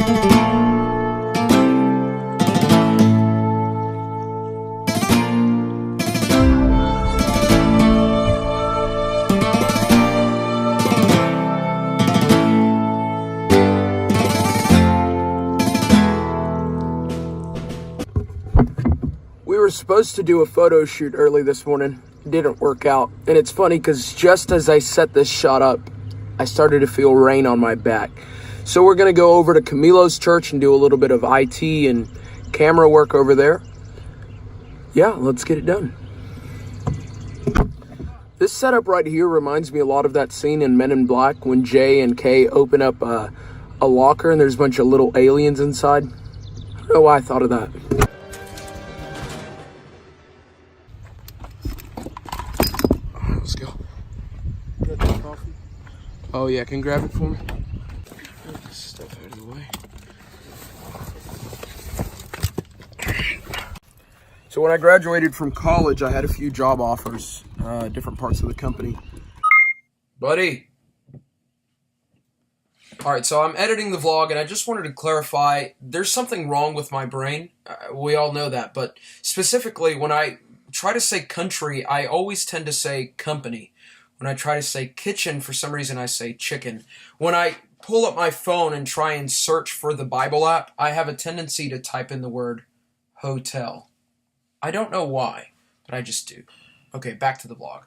We were supposed to do a photo shoot early this morning. It didn't work out. And it's funny because just as I set this shot up, I started to feel rain on my back. So we're going to go over to Camilo's church and do a little bit of IT and camera work over there. Yeah, let's get it done. This setup right here reminds me a lot of that scene in Men in Black when Jay and Kay open up a locker and there's a bunch of little aliens inside. I don't know why I thought of that. Let's go. Get the coffee. Oh yeah, can you grab it for me? Get this stuff out of the way. So when I graduated from college, I had a few job offers, different parts of the company. Buddy. All right, so I'm editing the vlog, and I just wanted to clarify, there's something wrong with my brain. We all know that, but specifically when I try to say country, I always tend to say company. When I try to say kitchen, for some reason I say chicken. When I pull up my phone and try and search for the Bible app, I have a tendency to type in the word hotel. I don't know why, but I just do. Okay, back to the vlog.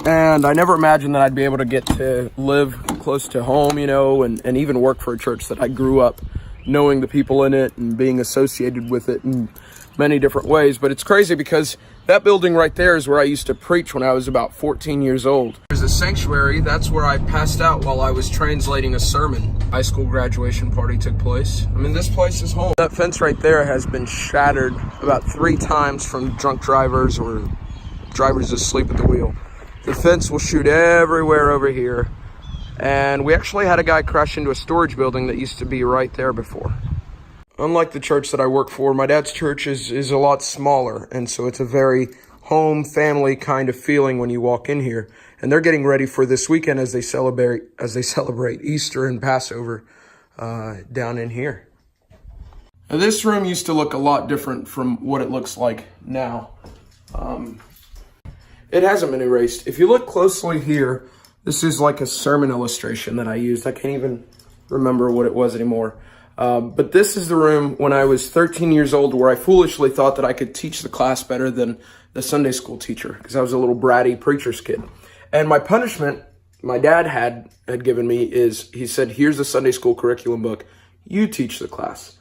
And I never imagined that I'd be able to get to live close to home, you know, and even work for a church that I grew up knowing the people in it and being associated with it in many different ways. But it's crazy because that building right there is where I used to preach when I was about 14 years old. There's a sanctuary. That's where I passed out while I was translating a sermon. High school graduation party took place. I mean, this place is home. That fence right there has been shattered about 3 times from drunk drivers or drivers asleep at the wheel. The fence will shoot everywhere over here. And we actually had a guy crash into a storage building that used to be right there before. Unlike the church that I work for, my dad's church is a lot smaller, and so it's a very home, family kind of feeling when you walk in here. And they're getting ready for this weekend as they celebrate Easter and Passover down in here. Now, this room used to look a lot different from what it looks like now. It hasn't been erased. If you look closely here, this is like a sermon illustration that I used. I can't even remember what it was anymore. But this is the room when I was 13 years old where I foolishly thought that I could teach the class better than the Sunday school teacher because I was a little bratty preacher's kid. And my punishment my dad had given me is he said, here's the Sunday school curriculum book. You teach the class.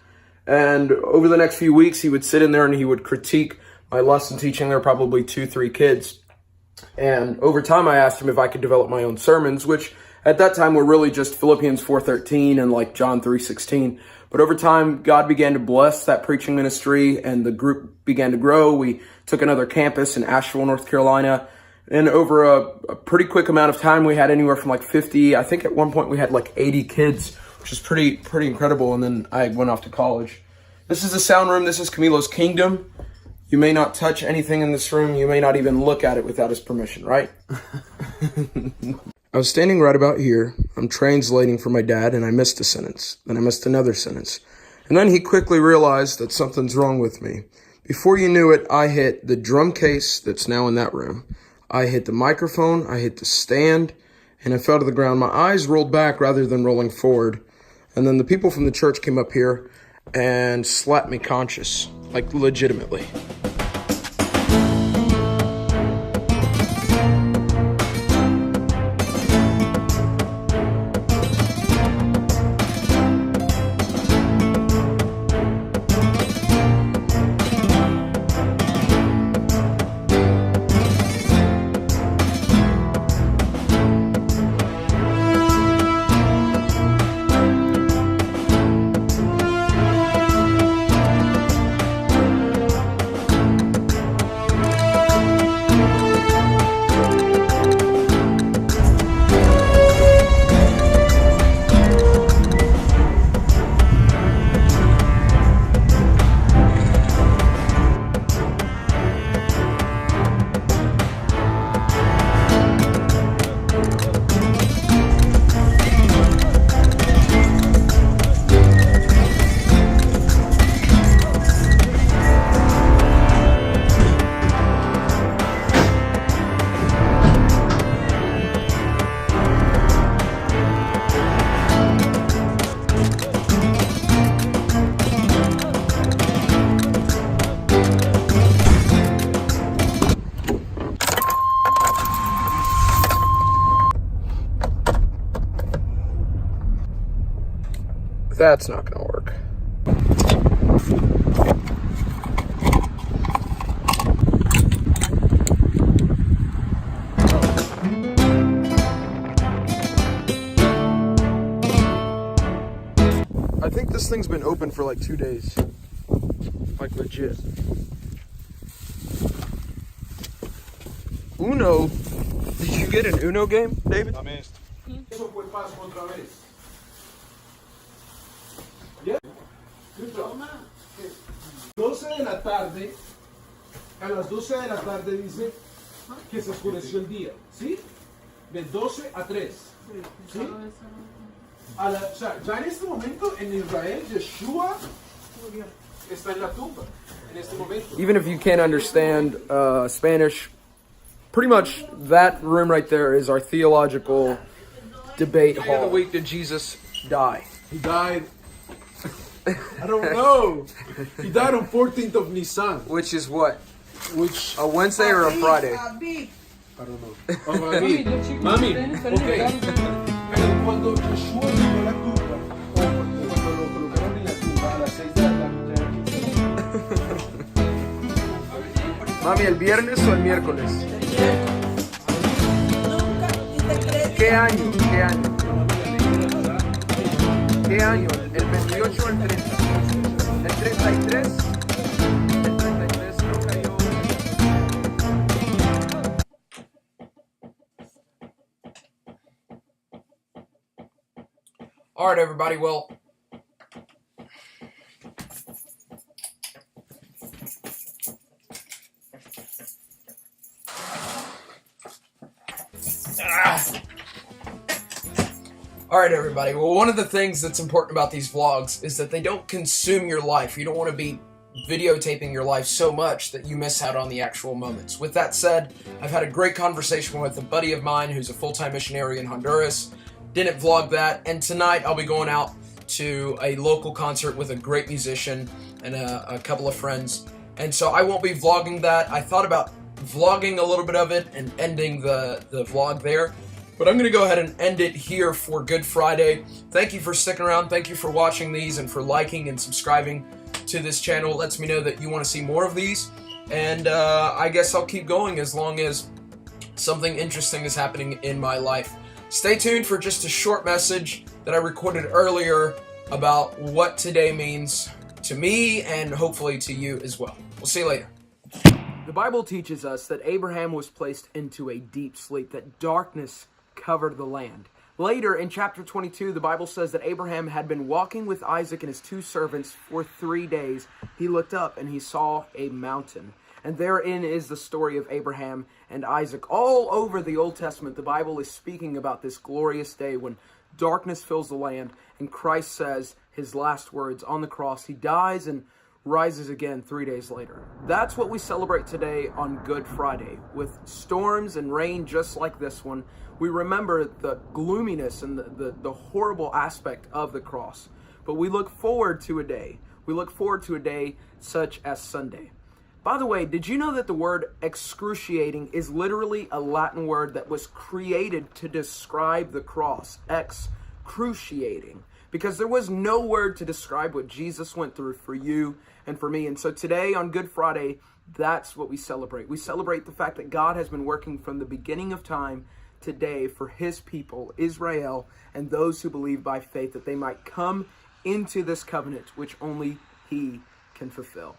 And over the next few weeks, he would sit in there and he would critique my lesson teaching. There were probably 2-3 kids. And over time, I asked him if I could develop my own sermons, which at that time were really just Philippians 4:13 and like John 3:16. But over time, God began to bless that preaching ministry and the group began to grow. We took another campus in Asheville, North Carolina. And over a pretty quick amount of time, we had anywhere from like 50, I think at one point we had like 80 kids, which is pretty incredible. And then I went off to college. This is the sound room. This is Camilo's kingdom. You may not touch anything in this room. You may not even look at it without his permission, right? I was standing right about here. I'm translating for my dad, and I missed a sentence. Then I missed another sentence. And then he quickly realized that something's wrong with me. Before you knew it, I hit the drum case that's now in that room. I hit the microphone, I hit the stand, and I fell to the ground. My eyes rolled back rather than rolling forward. And then the people from the church came up here and slapped me conscious, like legitimately. That's not gonna work. I think this thing's been open for like 2 days. Like legit. Uno. Did you get an Uno game, David? Eso fue paso otra vez. ¿Ya? 12 de la tarde, a las 12 de la tarde dice que se oscureció el día, ¿sí? De 12 a 3, ¿sí? O sea, ya en este momento en Israel, Yeshua está en la tumba, en este momento. Even if you can't understand Spanish, pretty much that room right there is our theological debate hall. The week did Jesus die? He died, I don't know. He died on 14th of Nisan. Which is what? Which, A Wednesday or a Friday? I don't know. Oh, mami, ok. Pero cuando Yeshua llegó a la tumba, o cuando lo colocaron en la tumba a las 6 de la tarde, Mami, ¿el viernes o el miércoles? ¿Qué año? ¿Qué año? ¿Qué año? ¿El 28 o el 30? ¿El 33? El 33 no cayó. All right, everybody. Well, all right, everybody. Well, one of the things that's important about these vlogs is that they don't consume your life. You don't want to be videotaping your life so much that you miss out on the actual moments. With that said, I've had a great conversation with a buddy of mine who's a full-time missionary in Honduras. Didn't vlog that, and tonight I'll be going out to a local concert with a great musician and a couple of friends. And so I won't be vlogging that. I thought about vlogging a little bit of it and ending the vlog there. But I'm going to go ahead and end it here for Good Friday. Thank you for sticking around. Thank you for watching these and for liking and subscribing to this channel. It lets me know that you want to see more of these. And I guess I'll keep going as long as something interesting is happening in my life. Stay tuned for just a short message that I recorded earlier about what today means to me and hopefully to you as well. We'll see you later. The Bible teaches us that Abraham was placed into a deep sleep, that darkness covered the land. Later in chapter 22, the Bible says that Abraham had been walking with Isaac and his 2 servants for 3 days. He looked up and he saw a mountain. And therein is the story of Abraham and Isaac. All over the Old Testament, the Bible is speaking about this glorious day when darkness fills the land and Christ says his last words on the cross. He dies and rises again 3 days later. That's what we celebrate today on Good Friday. With storms and rain just like this one, we remember the gloominess and the horrible aspect of the cross. But we look forward to a day. We look forward to a day such as Sunday. By the way, did you know that the word excruciating is literally a Latin word that was created to describe the cross? Excruciating. Because there was no word to describe what Jesus went through for you and for me. And so today on Good Friday, that's what we celebrate. We celebrate the fact that God has been working from the beginning of time today for his people, Israel, and those who believe by faith that they might come into this covenant which only he can fulfill.